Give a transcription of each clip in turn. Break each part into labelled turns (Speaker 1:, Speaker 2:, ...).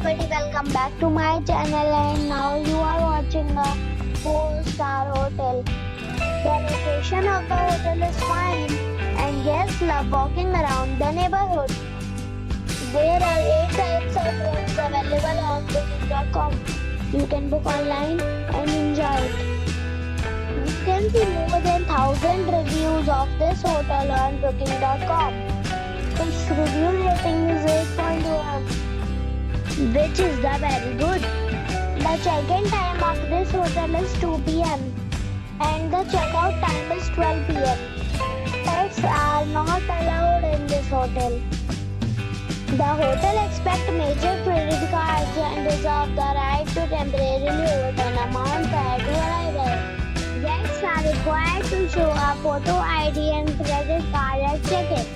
Speaker 1: everybody, welcome back to my channel, and now you are watching a 4-star hotel. The location of the hotel is fine and guests love walking around the neighborhood. There are 8 types of rooms available on booking.com. You can book online and enjoy it. You can see more than 1,000 reviews of this hotel on booking.com. Its review rating is 8.1, which is the very good. The check-in time of this hotel is 2 p.m. and the check-out time is 12 p.m. Pets are not allowed in this hotel. The hotel accepts major credit cards and reserves the right to temporarily hold an amount prior to arrival. Guests are required to show a photo ID and credit card at check-in.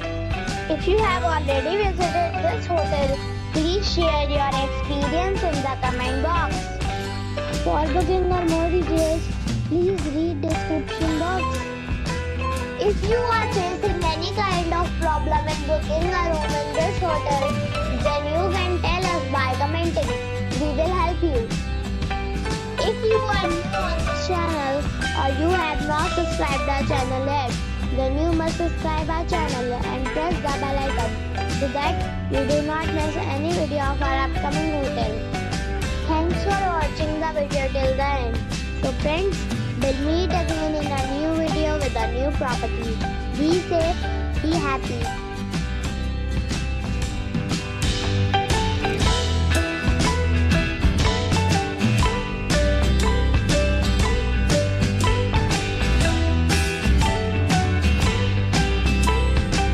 Speaker 1: If you have already visited this hotel, please share your experience in the comment box. For booking or more details, please read description box. If you are facing any kind of problem in booking a room in this hotel, then you can tell us by commenting. We will help you. If you are new on this channel or you have not subscribed our channel yet, then you must subscribe our channel and press the bell icon so that you do not miss any video of our upcoming hotel. Thanks for watching the video till the end. So friends, we'll meet again in a new video with a new property. Be safe, be happy.